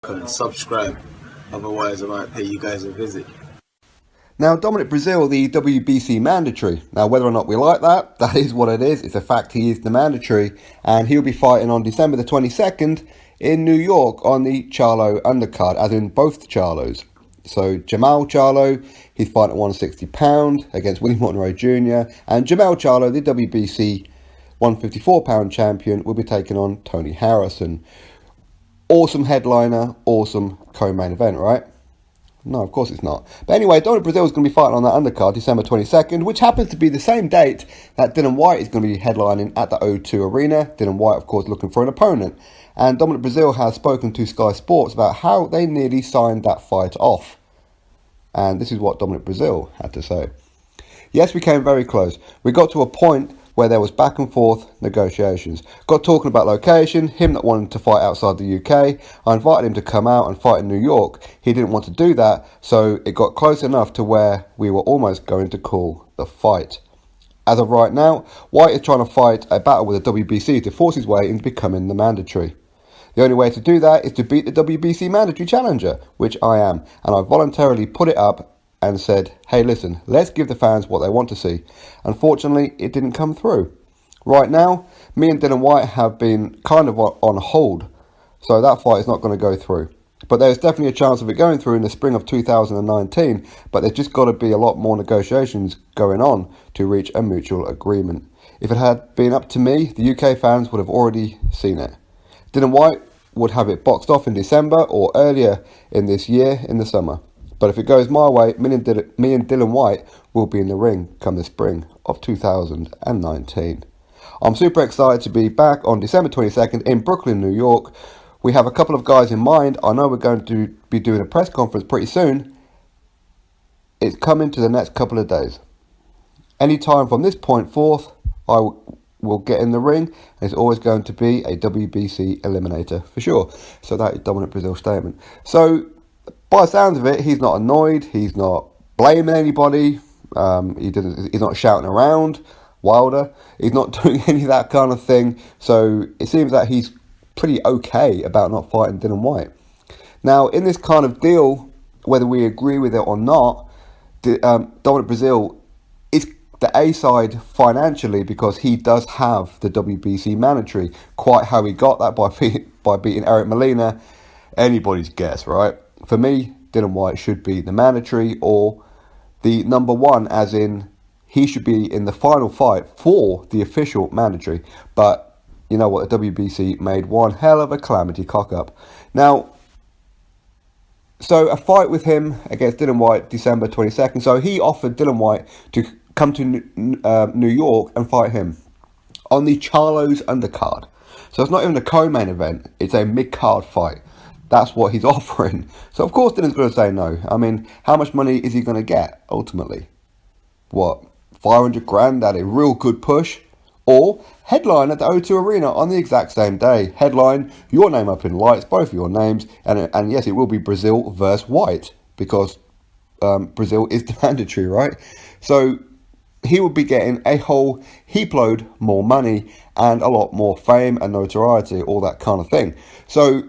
and subscribe. Otherwise, I might pay you guys a visit. Now, DOMINIC BREAZEALE, the WBC mandatory. Now, whether or not we like that, that is what it is. It's a fact he is the mandatory. And he'll be fighting on December the 22nd in New York on the Charlo undercard, as in both the Charlos. So, Jamal Charlo, he's fighting at £160 against Willie Monroe Jr. And Jamal Charlo, the WBC £154 champion, will be taking on Tony Harrison. Awesome headliner, awesome co-main event, right? No, of course it's not. But anyway, DOMINIC BREAZEALE is going to be fighting on that undercard December 22nd, which happens to be the same date that DILLIAN WHYTE is going to be headlining at the O2 Arena. DILLIAN WHYTE, of course, looking for an opponent. And DOMINIC BREAZEALE has spoken to Sky Sports about how they nearly signed that fight off. And this is what DOMINIC BREAZEALE had to say. Yes, we came very close. We got to a point where there was back and forth negotiations. Got talking about location, him not wanting to fight outside the UK. I invited him to come out and fight in New York. He didn't want to do that, so it got close enough to where we were almost going to call the fight. As of right now, White is trying to fight a battle with the WBC to force his way into becoming the mandatory. The only way to do that is to beat the WBC mandatory challenger, which I am, and I voluntarily put it up and said, hey listen, let's give the fans what they want to see. Unfortunately, it didn't come through. Right now, me and DILLIAN WHYTE have been kind of on hold, so that fight is not going to go through. But there's definitely a chance of it going through in the spring of 2019, but there's just got to be a lot more negotiations going on to reach a mutual agreement. If it had been up to me, the UK fans would have already seen it. DILLIAN WHYTE would have it boxed off in December or earlier in this year in the summer. But if it goes my way, me and DILLIAN WHYTE will be in the ring come the spring of 2019. I'm super excited to be back on December 22nd in Brooklyn, New York. We have a couple of guys in mind. I know we're going to be doing a press conference pretty soon. It's coming to the next couple of days. Anytime from this point forth, I will get in the ring. And it's always going to be a WBC eliminator for sure. So that is DOMINIC BREAZEALE's statement. So, by the sounds of it, he's not annoyed, he's not blaming anybody, he's not shouting around, Wilder, he's not doing any of that kind of thing, so it seems that he's pretty okay about not fighting DILLIAN WHYTE. Now, in this kind of deal, whether we agree with it or not, DOMINIC BREAZEALE is the A side financially because he does have the WBC mandatory. Quite how he got that by beating Eric Molina, anybody's guess, right? For me, DILLIAN WHYTE should be the mandatory or the number one, as in he should be in the final fight for the official mandatory. But you know what, the WBC made one hell of a calamity cock-up. Now, so a fight with him against DILLIAN WHYTE December 22nd. So he offered DILLIAN WHYTE to come to New York and fight him on the Charlo's undercard. So it's not even a co-main event, it's a mid-card fight. That's what he's offering. So, of course, Dylan's going to say no. I mean, how much money is he going to get, ultimately? What, 500 grand at a real good push? Or headline at the O2 Arena on the exact same day. Headline, your name up in lights, both of your names. And yes, it will be BREAZEALE versus White, because BREAZEALE is the mandatory, right? So, he will be getting a whole heap load more money and a lot more fame and notoriety, all that kind of thing. So,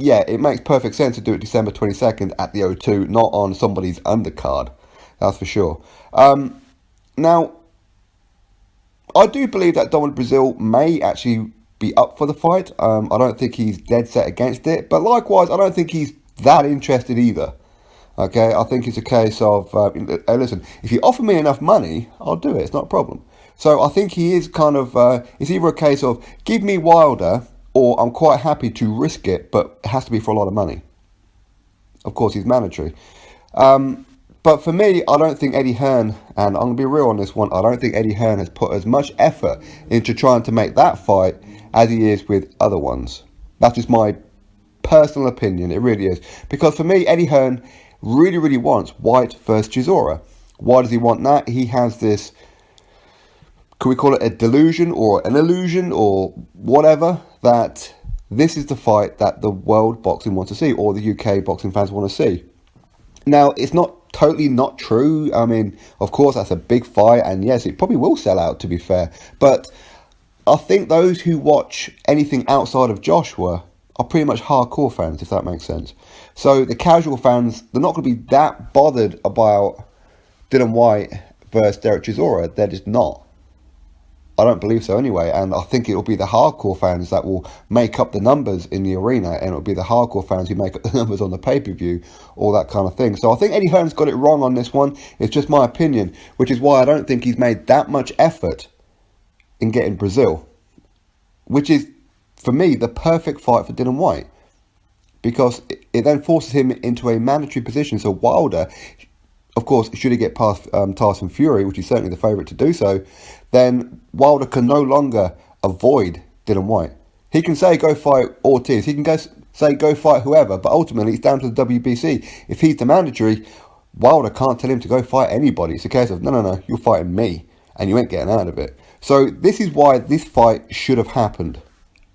yeah, it makes perfect sense to do it December 22nd at the O2, not on somebody's undercard. That's for sure. Now, I do believe that DOMINIC BREAZEALE may actually be up for the fight. I don't think he's dead set against it. But likewise, I don't think he's that interested either. Okay, I think it's a case of, hey, listen, if you offer me enough money, I'll do it. It's not a problem. So I think he is kind of, it's either a case of, give me Wilder, or I'm quite happy to risk it, but it has to be for a lot of money. Of course, he's mandatory. But for me, I don't think Eddie Hearn, and I'm going to be real on this one, I don't think Eddie Hearn has put as much effort into trying to make that fight as he is with other ones. That's just my personal opinion, it really is. Because for me, Eddie Hearn really, really wants White versus Chisora. Why does he want that? He has this, could we call it a delusion or an illusion or whatever, that this is the fight that the world boxing wants to see, or the UK boxing fans want to see. Now, it's not totally not true. I mean, of course, that's a big fight, and yes, it probably will sell out, to be fair. But I think those who watch anything outside of Joshua are pretty much hardcore fans, if that makes sense. So the casual fans, they're not going to be that bothered about Dillian White versus Derek Chisora. They're just not. I don't believe so anyway, and I think it'll be the hardcore fans that will make up the numbers in the arena, and it'll be the hardcore fans who make up the numbers on the pay-per-view, all that kind of thing. So I think Eddie Hearn's got it wrong on this one. It's just my opinion, which is why I don't think he's made that much effort in getting Brazil, which is, for me, the perfect fight for Dillian White, because it then forces him into a mandatory position. So Wilder, of course, should he get past Tyson Fury, which is certainly the favourite to do so, then Wilder can no longer avoid Dillian White. He can say go fight Ortiz, he can say go fight whoever, but ultimately it's down to the WBC. If he's the mandatory, Wilder can't tell him to go fight anybody. It's a case of, no, you're fighting me, and you ain't getting out of it. So this is why this fight should have happened,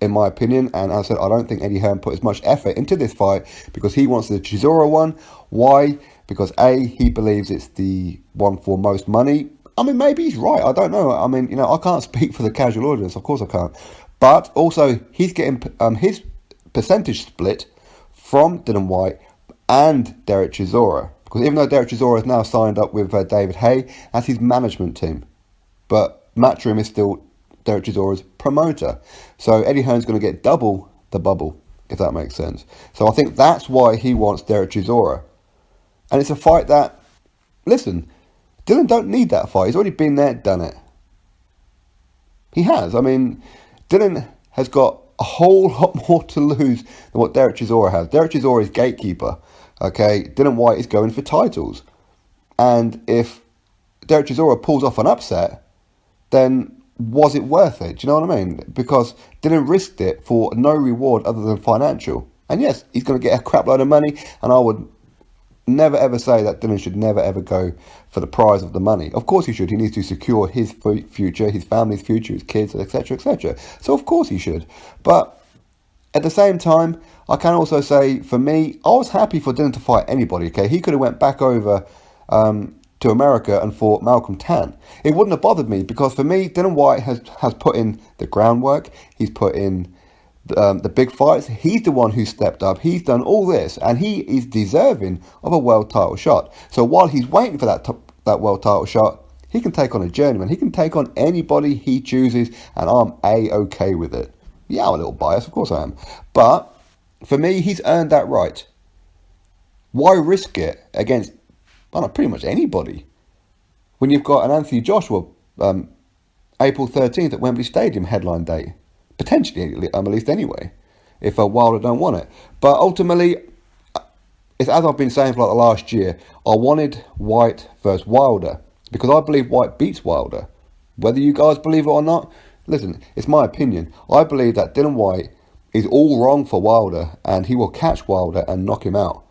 in my opinion. And as I said, I don't think Eddie Hearn put as much effort into this fight because he wants the Chisora one. Why? Because A, he believes it's the one for most money. I mean, maybe he's right. I don't know. I mean, I can't speak for the casual audience. Of course I can't. But also, he's getting his percentage split from Dillian White and Derek Chisora. Because even though Derek Chisora is now signed up with David Haye, that's his management team. But Matchroom is still Derek Chisora's promoter. So Eddie Hearn's going to get double the bubble, if that makes sense. So I think that's why he wants Derek Chisora. And it's a fight that, listen, Dillian don't need that fight. He's already been there, done it. He has. I mean, Dillian has got a whole lot more to lose than what Derek Chisora has. Derek Chisora is gatekeeper. Okay, Dillian White is going for titles. And if Derek Chisora pulls off an upset, then was it worth it? Do you know what I mean? Because Dillian risked it for no reward other than financial. And yes, he's going to get a crap load of money, and I would never ever say that Dillian should never ever go for the prize of the money. Of course he should. He needs to secure his future, his family's future, his kids, etc., etc. So of course he should. But at the same time, I can also say, for me, I was happy for Dillian to fight anybody. Okay, he could have went back over to America and fought Malcolm Tan. It wouldn't have bothered me, because for me, Dillian White has put in the groundwork. He's put in the big fights. He's the one who stepped up. He's done all this, and he is deserving of a world title shot. So while he's waiting for that world title shot, he can take on a journeyman. He can take on anybody he chooses, and I'm A-okay with it. Yeah, I'm a little biased, of course I am. But for me, he's earned that right. Why risk it against, I don't know, pretty much anybody, when you've got an Anthony Joshua April 13th at Wembley Stadium headline date? Potentially, at least anyway, if Wilder don't want it. But ultimately, it's as I've been saying for like the last year, I wanted White versus Wilder, because I believe White beats Wilder. Whether you guys believe it or not, listen, it's my opinion. I believe that Dillian White is all wrong for Wilder, and he will catch Wilder and knock him out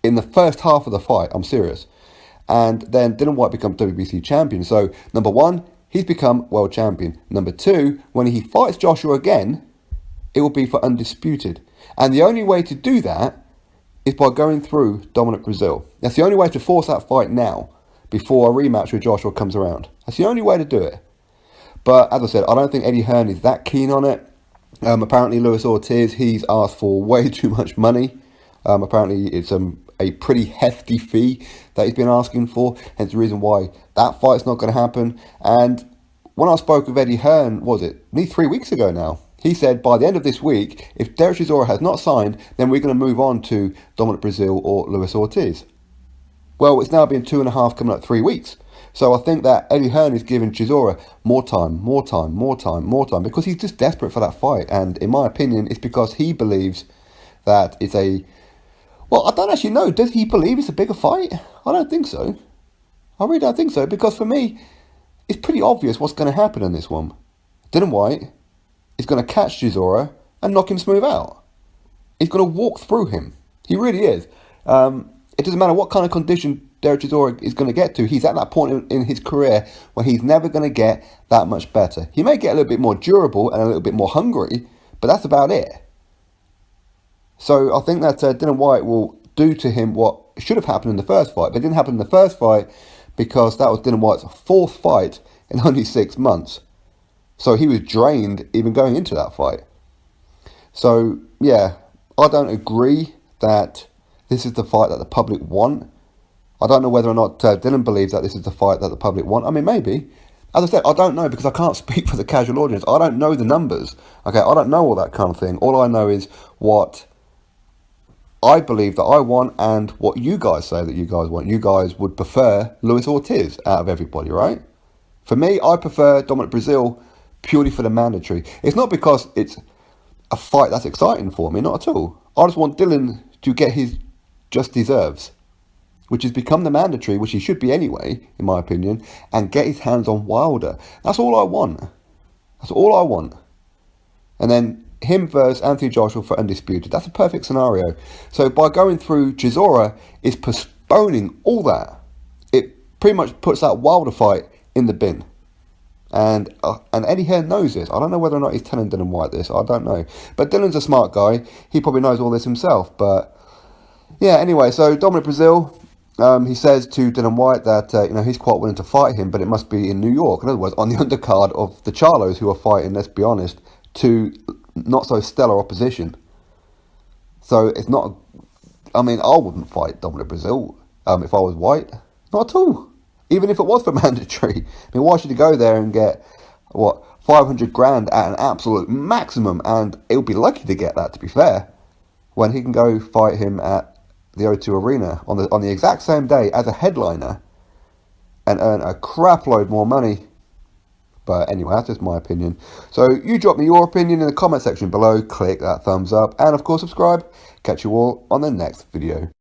in the first half of the fight. I'm serious. And then Dillian White becomes WBC champion. So, number one, he's become world champion. Number two, when he fights Joshua again, it will be for undisputed. And the only way to do that is by going through DOMINIC BREAZEALE. That's the only way to force that fight now, before a rematch with Joshua comes around. That's the only way to do it. But as I said, I don't think Eddie Hearn is that keen on it. Apparently, Luis Ortiz, he's asked for way too much money. Apparently, it's a pretty hefty fee that he's been asking for, hence the reason why that fight's not going to happen. And when I spoke with Eddie Hearn, nearly 3 weeks ago now, he said by the end of this week, if Derek Chisora has not signed, then we're going to move on to DOMINIC BREAZEALE or Luis Ortiz. Well, it's now been 2.5, coming up 3 weeks. So I think that Eddie Hearn is giving Chisora more time, because he's just desperate for that fight. And in my opinion, it's because he believes that it's a... Well, I don't actually know. Does he believe it's a bigger fight? I don't think so. I really don't think so, because for me, it's pretty obvious what's going to happen in this one. Dillian White is going to catch Chisora and knock him smooth out. He's going to walk through him. He really is. It doesn't matter what kind of condition Derek Chisora is going to get to. He's at that point in his career where he's never going to get that much better. He may get a little bit more durable and a little bit more hungry, but that's about it. So I think that Dillian White will do to him what should have happened in the first fight. But it didn't happen in the first fight because that was Dillian White's fourth fight in only 6 months. So he was drained even going into that fight. So, yeah, I don't agree that this is the fight that the public want. I don't know whether or not Dylan believes that this is the fight that the public want. I mean, maybe. As I said, I don't know because I can't speak for the casual audience. I don't know the numbers. Okay, I don't know all that kind of thing. All I know is what I believe that I want and what you guys say that you guys want. You guys would prefer Luis Ortiz out of everybody, right? For me, I prefer Dominic Breazeale purely for the mandatory. It's not because it's a fight that's exciting for me, not at all. I just want Dylan to get his just deserves, which has become the mandatory, which he should be anyway, in my opinion, and get his hands on Wilder. That's all I want. That's all I want. And then him versus Anthony Joshua for undisputed. That's a perfect scenario. So by going through Chisora is postponing all that. It pretty much puts that Wilder fight in the bin. And Eddie Hearn knows this. I don't know whether or not he's telling Dillian Whyte this. I don't know. But Dylan's a smart guy. He probably knows all this himself. But yeah, anyway, so Dominic Breazeale, he says to Dillian Whyte that he's quite willing to fight him, but it must be in New York. In other words, on the undercard of the Charlos, who are fighting, let's be honest, to not so stellar opposition. So it's not. I wouldn't fight Dominic Breazeale if I was White. Not at all. Even if it was for mandatory. Why should he go there and get, 500 grand at an absolute maximum? And he'll be lucky to get that, to be fair, when he can go fight him at the O2 Arena on the exact same day as a headliner and earn a crap load more money. But anyway, that's just my opinion. So you drop me your opinion in the comment section below. Click that thumbs up. And of course, subscribe. Catch you all on the next video.